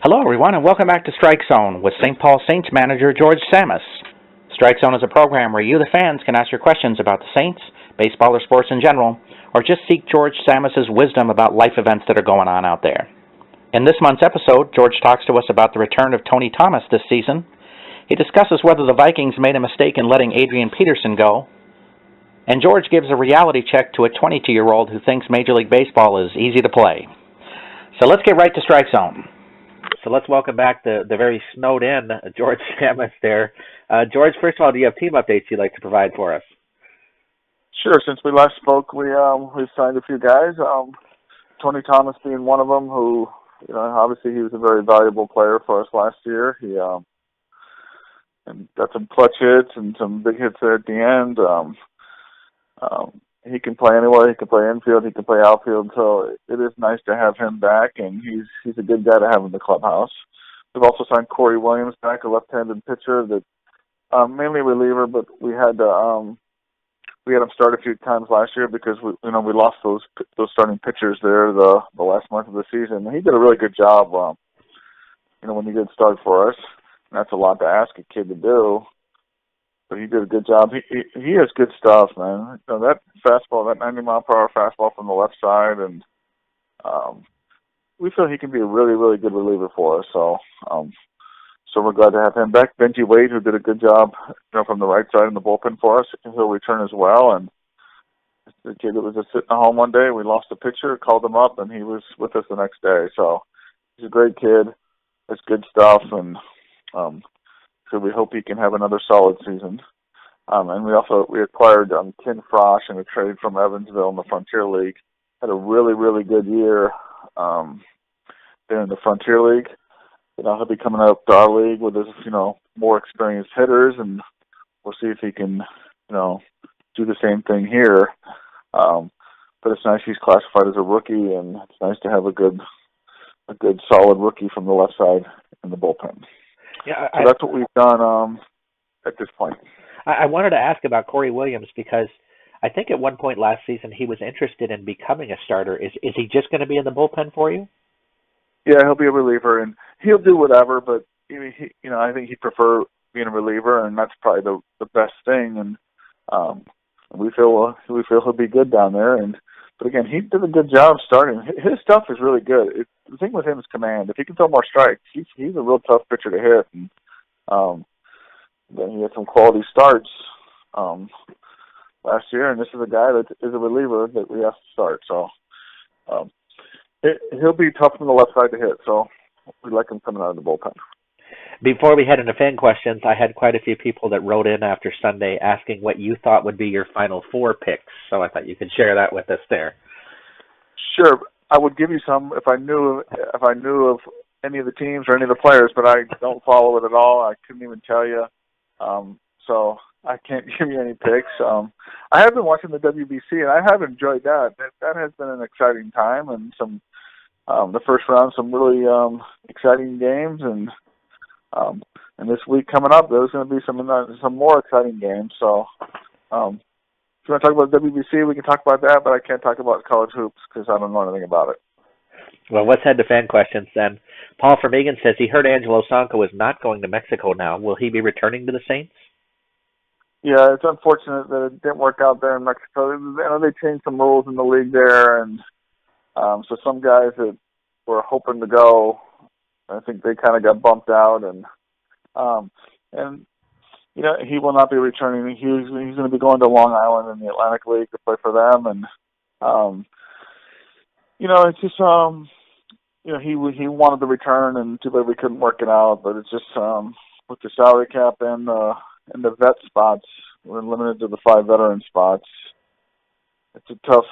Hello, everyone, and welcome back to Strike Zone with St. Paul Saints Manager George Tsamis. Strike Zone is a program where you, the fans, can ask your questions about the Saints, baseball, or sports in general, or just seek George Tsamis' wisdom about life events that are going on out there. In this month's episode, George talks to us about the return of Tony Thomas this season. He discusses whether the Vikings made a mistake in letting Adrian Peterson go. And George gives a reality check to a 22-year-old who thinks Major League Baseball is easy to play. So let's get right to Strike Zone. So let's welcome back the very snowed-in George Tsamis there. George, first of all, do you have team updates you'd like to provide for us? Sure. Since we last spoke, we've signed a few guys. Tony Thomas being one of them, who obviously he was a very valuable player for us last year. He and got some clutch hits and some big hits there at the end. He can play anywhere. He can play infield. He can play outfield. So it is nice to have him back, and he's a good guy to have in the clubhouse. We've also signed Cory Williams back, a left-handed pitcher that mainly reliever, but we had him start a few times last year because we lost those starting pitchers there the last month of the season. And he did a really good job. When he did start for us, and that's a lot to ask a kid to do. But he did a good job. He has good stuff, man. That fastball, that 90-mile-per-hour fastball from the left side, and we feel he can be a really, really good reliever for us. So we're glad to have him back. Benji Wade, who did a good job, from the right side in the bullpen for us, he'll return as well. And the kid that was just sitting at home one day, we lost a pitcher, called him up, and he was with us the next day. So he's a great kid. It's good stuff, and so we hope he can have another solid season. And we acquired Ken Frosch in a trade from Evansville in the Frontier League. Had a really, really good year there in the Frontier League. He'll be coming up to our league with his, more experienced hitters, and we'll see if he can, do the same thing here. But it's nice he's classified as a rookie, and it's nice to have a good solid rookie from the left side in the bullpen. Yeah, so that's what we've done at this point. I wanted to ask about Cory Williams because I think at one point last season he was interested in becoming a starter. Is he just going to be in the bullpen for you? Yeah, he'll be a reliever, and he'll do whatever. But I think he'd prefer being a reliever, and that's probably the best thing. And we feel he'll be good down there. But again, he did a good job starting. His stuff is really good. The thing with him is command. If he can throw more strikes, he's a real tough pitcher to hit. And then he had some quality starts last year, and this is a guy that is a reliever that we have to start. So he'll be tough from the left side to hit. So we like him coming out of the bullpen. Before we head into fan questions, I had quite a few people that wrote in after Sunday asking what you thought would be your final four picks. So I thought you could share that with us there. Sure. I would give you some if I knew of any of the teams or any of the players, but I don't follow it at all. I couldn't even tell you. So I can't give you any picks. I have been watching the WBC, and I have enjoyed that. That has been an exciting time, and the first round, some really exciting games, and this week coming up, there's going to be some more exciting games. So if you want to talk about WBC, we can talk about that, but I can't talk about college hoops because I don't know anything about it. Well, let's head to fan questions then. Paul from Egan says he heard Angelo Sanko is not going to Mexico now. Will he be returning to the Saints? Yeah, it's unfortunate that it didn't work out there in Mexico. They changed some rules in the league there, and so some guys that were hoping to go, I think they kind of got bumped out, and he will not be returning. He's going to be going to Long Island in the Atlantic League to play for them, and it's just he wanted to return, and too bad we couldn't work it out. But it's just with the salary cap and the vet spots, we're limited to the 5 veteran spots. It's a tough.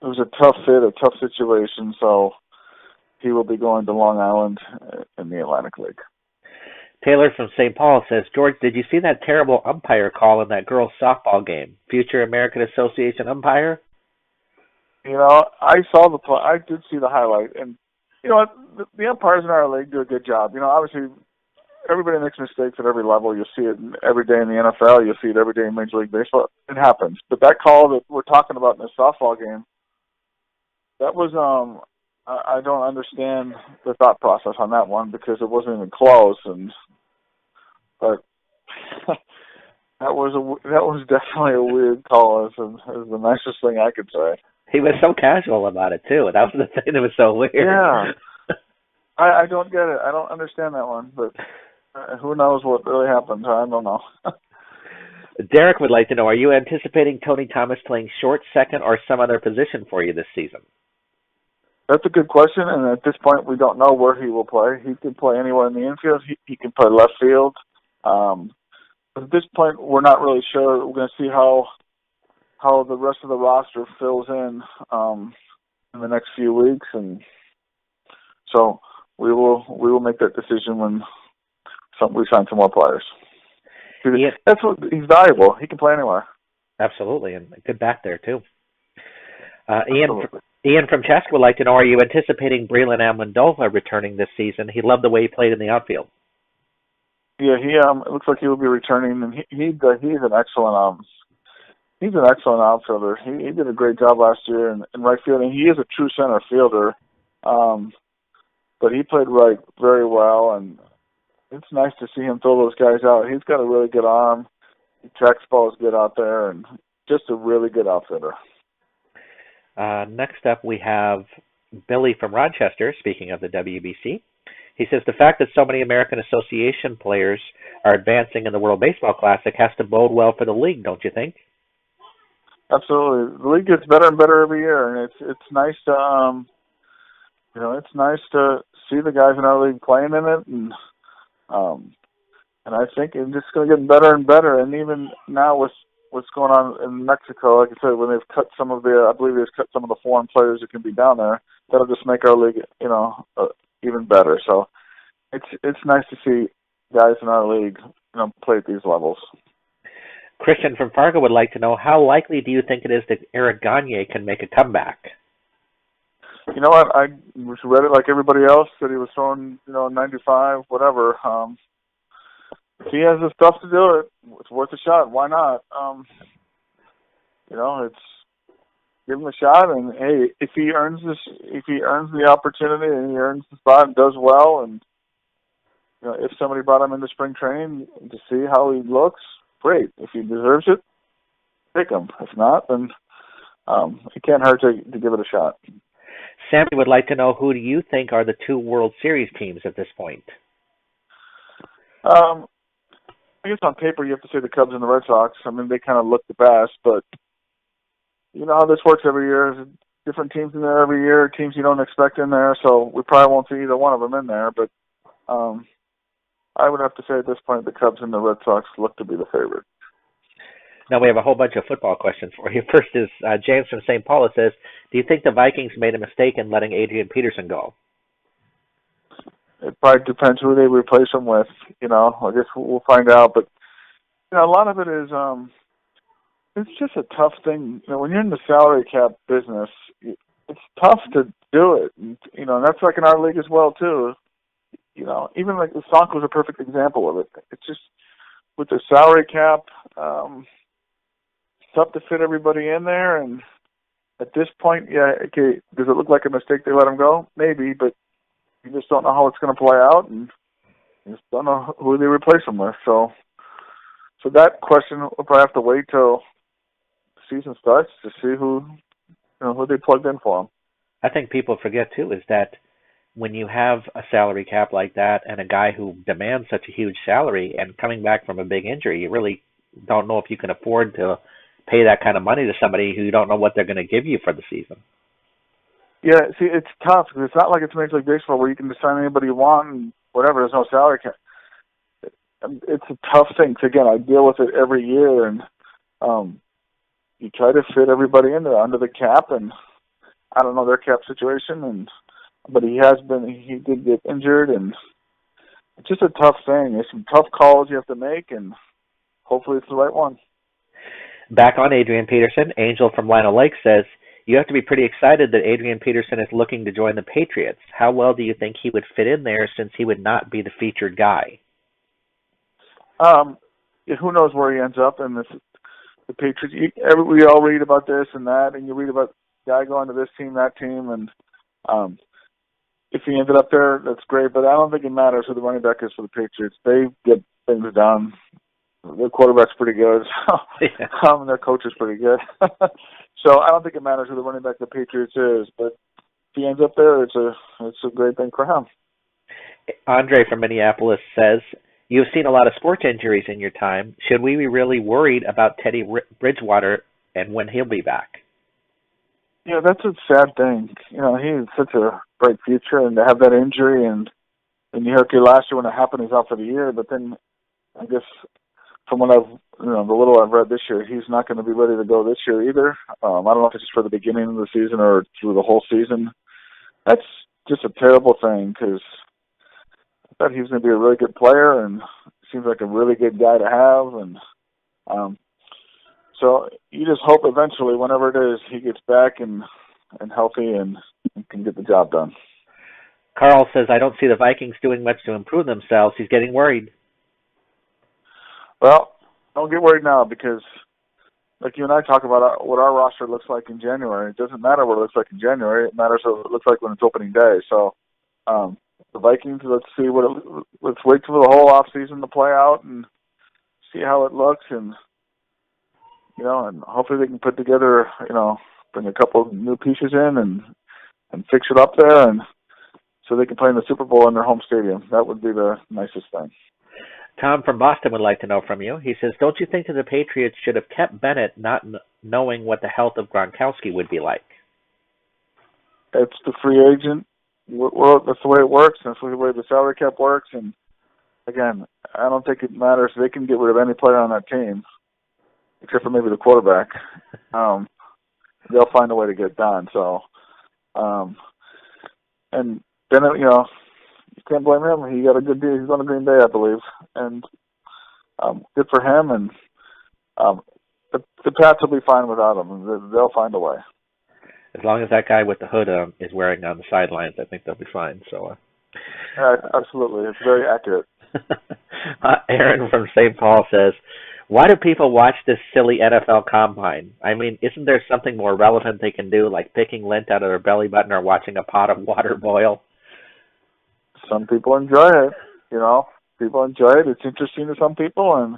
It was a tough fit, a tough situation. So he will be going to Long Island in the Atlantic League. Taylor from St. Paul says, George, did you see that terrible umpire call in that girls' softball game? Future American Association umpire? I did see the highlight, and the umpires in our league do a good job. Obviously, everybody makes mistakes at every level. You'll see it every day in the NFL. You'll see it every day in Major League Baseball. It happens. But that call that we're talking about in the softball game, that was I don't understand the thought process on that one because it wasn't even close. But that was definitely a weird call. Is the nicest thing I could say. He was so casual about it too. That was the thing that was so weird. Yeah, I don't get it. I don't understand that one. But who knows what really happened? I don't know. Derek would like to know: are you anticipating Tony Thomas playing short, second, or some other position for you this season? That's a good question, and at this point, we don't know where he will play. He could play anywhere in the infield. He can play left field. But at this point, we're not really sure. We're going to see how the rest of the roster fills in the next few weeks, and so we will make that decision when we sign some more players. Yeah. That's what he's valuable. He can play anywhere. Absolutely, and good back there too. Ian from Chaska would like to know: are you anticipating Breland Amendola returning this season? He loved the way he played in the outfield. Yeah, it looks like he will be returning, and he's an excellent outfielder. He did a great job last year in right field, and he is a true center fielder. But he played right very well, and it's nice to see him throw those guys out. He's got a really good arm. He tracks balls good out there, and just a really good outfielder. Next up, we have Billy from Rochester, speaking of the WBC. He says the fact that so many American Association players are advancing in the World Baseball Classic has to bode well for the league, don't you think? Absolutely. The league gets better and better every year, and it's nice to it's nice to see the guys in our league playing in it, and I think it's just going to get better and better. And even now with what's going on in Mexico, like I said, when they've cut some of I believe they've cut some of the foreign players that can be down there, that'll just make our league, even better. So it's nice to see guys in our league, play at these levels. Christian from Fargo would like to know: how likely do you think it is that Eric Gagne can make a comeback? You know what? I read it like everybody else, that he was throwing, 95, whatever. If he has the stuff to do it, it's worth a shot. Why not? It's give him a shot, and hey, if he earns the opportunity and he earns the spot and does well, and if somebody brought him into spring training to see how he looks, great. If he deserves it, pick him. If not, then it can't hurt to give it a shot. Sammy would like to know: who do you think are the two World Series teams at this point? I guess on paper you have to say the Cubs and the Red Sox. I mean, they kind of look the best, but you know how this works every year. There's different teams in there every year, teams you don't expect in there, so we probably won't see either one of them in there, but I would have to say at this point the Cubs and the Red Sox look to be the favorite. Now we have a whole bunch of football questions for you. First is James from St. Paul says, do you think the Vikings made a mistake in letting Adrian Peterson go? It probably depends who they replace him with. I guess we'll find out. But, a lot of it is it's just a tough thing. When you're in the salary cap business, it's tough to do it. And that's like in our league as well, too. Even like the Stonk was a perfect example of it. It's just with the salary cap, it's tough to fit everybody in there. And at this point, yeah, okay, does it look like a mistake they let him go? Maybe, but you just don't know how it's going to play out, and you just don't know who they replace him with. So that question will probably have to wait till the season starts to see who they plugged in for him. I think people forget too is that when you have a salary cap like that and a guy who demands such a huge salary and coming back from a big injury, you really don't know if you can afford to pay that kind of money to somebody who you don't know what they're going to give you for the season. Yeah, see, it's tough because it's not like it's Major League Baseball where you can just sign anybody you want and whatever. There's no salary cap. It's a tough thing. So again, I deal with it every year, and you try to fit everybody in there under the cap, and I don't know their cap situation, but he did get injured, and it's just a tough thing. There's some tough calls you have to make, and hopefully it's the right one. Back on Adrian Peterson, Angel from Lino Lake says, you have to be pretty excited that Adrian Peterson is looking to join the Patriots. How well do you think he would fit in there since he would not be the featured guy? Who knows where he ends up in the Patriots. We all read about this and that, and you read about the guy going to this team, that team, and if he ended up there, that's great. But I don't think it matters who the running back is for the Patriots. They get things done. Their quarterback's pretty good. Their coach is pretty good. So I don't think it matters who the running back of the Patriots is. But if he ends up there, it's a great thing for him. Andre from Minneapolis says, you've seen a lot of sports injuries in your time. Should we be really worried about Teddy Bridgewater and when he'll be back? Yeah, that's a sad thing. You know, he has such a bright future, and to have that injury, and you heard last year when it happened, he's out for the year. But then, I guess from what the little I've read this year, he's not going to be ready to go this year either. I don't know if it's just for the beginning of the season or through the whole season. That's just a terrible thing because I thought he was going to be a really good player, and seems like a really good guy to have, and so you just hope eventually, whenever it is, he gets back and healthy and can get the job done. Carl says, I don't see the Vikings doing much to improve themselves. He's getting worried. Well, don't get worried now because, like you and I talk about what our roster looks like in January. It doesn't matter what it looks like in January. It matters what it looks like when it's opening day. So the Vikings, let's wait for the whole off season to play out and see how it looks, and and hopefully they can put together, bring a couple of new pieces in and fix it up there, and so they can play in the Super Bowl in their home stadium. That would be the nicest thing. Tom from Boston would like to know from you. He says, don't you think that the Patriots should have kept Bennett not knowing what the health of Gronkowski would be like? It's the free agent. Well, that's the way it works. That's the way the salary cap works. And, again, I don't think it matters. They can get rid of any player on that team, except for maybe the quarterback. They'll find a way to get done. So, and Bennett, you can't blame him. He got a good deal. He's on a Green Bay, I believe, and good for him. And the Pats will be fine without him. They'll find a way. As long as that guy with the hood is wearing on the sidelines, I think they'll be fine. So, absolutely, it's very accurate. Aaron from St. Paul says, why do people watch this silly NFL combine? I mean, isn't there something more relevant they can do, like picking lint out of their belly button or watching a pot of water boil? Some people enjoy it, People enjoy it. It's interesting to some people, and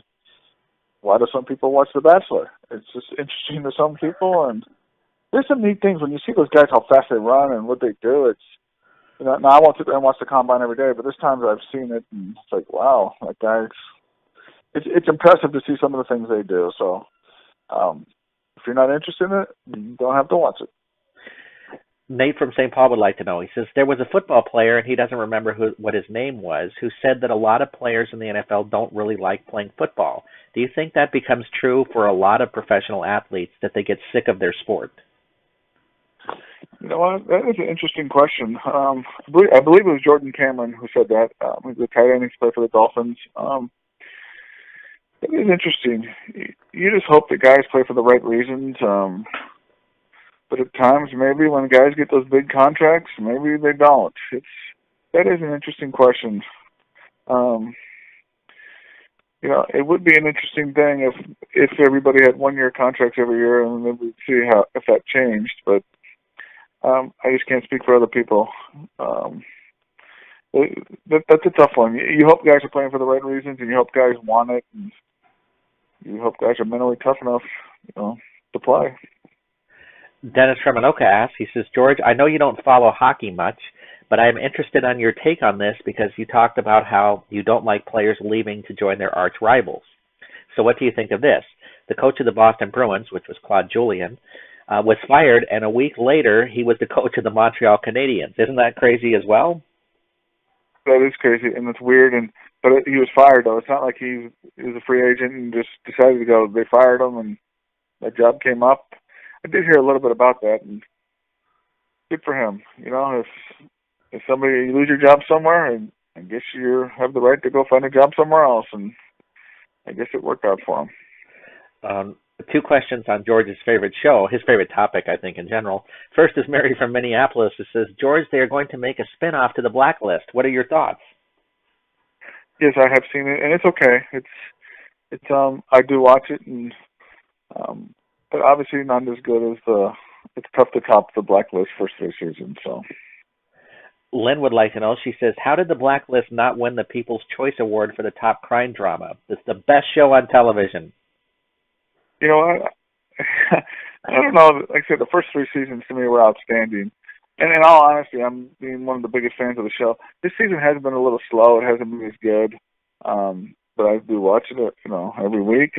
why do some people watch The Bachelor? It's just interesting to some people, and there's some neat things when you see those guys, how fast they run and what they do. It's, now I won't sit there and watch the combine every day, but there's times I've seen it, and it's like, wow, that guy's. It's impressive to see some of the things they do. So, if you're not interested in it, you don't have to watch it. Nate from St. Paul would like to know. He says, there was a football player, and he doesn't remember what his name was, who said that a lot of players in the NFL don't really like playing football. Do you think that becomes true for a lot of professional athletes, that they get sick of their sport? You know what? That is an interesting question. I believe it was Jordan Cameron who said that. He's a tight end. He's played for the Dolphins. It is interesting. You just hope that guys play for the right reasons. But at times, maybe when guys get those big contracts, maybe they don't. That is an interesting question. It would be an interesting thing if everybody had 1-year contracts every year, and then we'd see if that changed. But I just can't speak for other people. That's a tough one. You hope guys are playing for the right reasons, and you hope guys want it, and you hope guys are mentally tough enough, to play. Dennis from Anoka asks, he says, George, I know you don't follow hockey much, but I'm interested on your take on this because you talked about how you don't like players leaving to join their arch rivals. So what do you think of this? The coach of the Boston Bruins, which was Claude Julien, was fired, and a week later he was the coach of the Montreal Canadiens. Isn't that crazy as well? That is crazy, and it's weird. But he was fired, though. It's not like he was a free agent and just decided to go. They fired him, and that job came up. I did hear a little bit about that, and good for him. If somebody, you lose your job somewhere, and I guess you have the right to go find a job somewhere else, and I guess it worked out for him. 2 questions on George's favorite show, his favorite topic, I think, in general. First is Mary from Minneapolis, who says, George, they are going to make a spin-off to The Blacklist. What are your thoughts? Yes, I have seen it, and it's okay. It's I do watch it, and but obviously not as good as it's tough to top The Blacklist first 3 seasons. So Lynn would like to know, she says, how did The Blacklist not win the People's Choice Award for the top crime drama? It's the best show on television. You know, I don't know. Like I said, the first 3 seasons to me were outstanding. And in all honesty, I'm being one of the biggest fans of the show. This season has been a little slow. It hasn't been as good. But I do watch it, every week.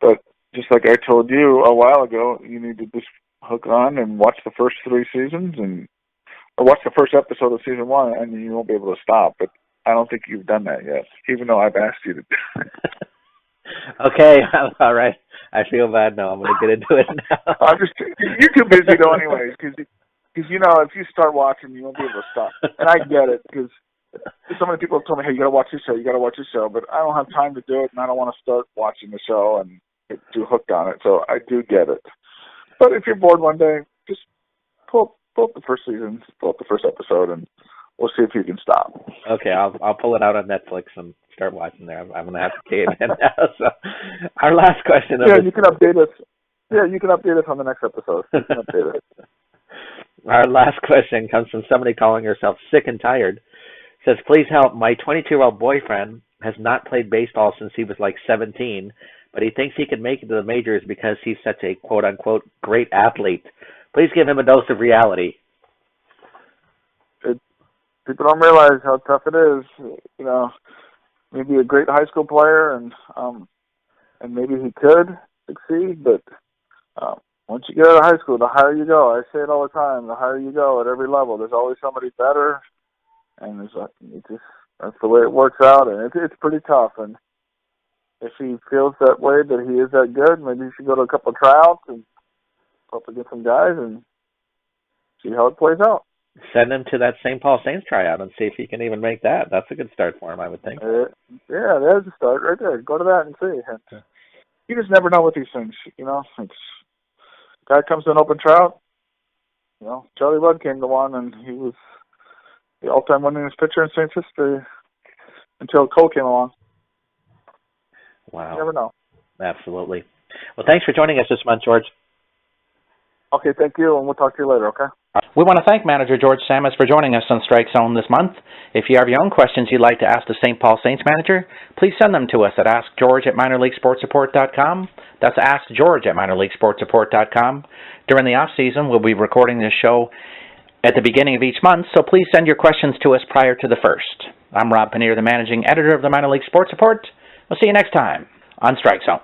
But just like I told you a while ago, you need to just hook on and watch the first 3 seasons or watch the first episode of season 1, and you won't be able to stop. But I don't think you've done that yet, even though I've asked you to do it. Okay, all right. I feel bad now. I'm going to get into it now. You're too busy though, anyways, because if you start watching, you won't be able to stop. And I get it, because so many people have told me, hey, you got to watch this show, but I don't have time to do it, and I don't want to start watching the show and get too hooked on it. So I do get it. But if you're bored one day, just pull up the first season, pull up the first episode, and we'll see if you can stop. Okay, I'll pull it out on Netflix and start watching there. I'm going to have to cave in now. So our last question. You can update us. Yeah, you can update us on the next episode. You can update it. Our last question comes from somebody calling herself Sick and Tired. Says, please help. My 22-year-old boyfriend has not played baseball since he was like 17, but he thinks he can make it to the majors because he's such a quote-unquote great athlete. Please give him a dose of reality. People don't realize how tough it is. Maybe a great high school player, and maybe he could succeed, but once you get out of high school, the higher you go. I say it all the time, the higher you go at every level, there's always somebody better, and that's the way it works out, and it's pretty tough. And if he feels that way, that he is that good, maybe he should go to a couple of tryouts and go up against some guys and see how it plays out. Send him to that St. Paul Saints tryout and see if he can even make that. That's a good start for him, I would think. Yeah, there's a start right there. Go to that and see. You just never know with these things, Guy comes to an open tryout. Charlie Rudd came to one, and he was the all-time winningest pitcher in Saints history until Cole came along. Wow. You never know. Absolutely. Well, thanks for joining us this month, George. Okay, thank you, and we'll talk to you later, okay? We want to thank Manager George Tsamis for joining us on Strike Zone this month. If you have your own questions you'd like to ask the St. Paul Saints manager, please send them to us at askgeorge@minorleaguesportsreport.com. That's askgeorge@minorleaguesportsreport.com. During the off-season, we'll be recording this show at the beginning of each month, so please send your questions to us prior to the first. I'm Rob Pannier, the managing editor of the Minor League Sports Report. We'll see you next time on Strike Zone.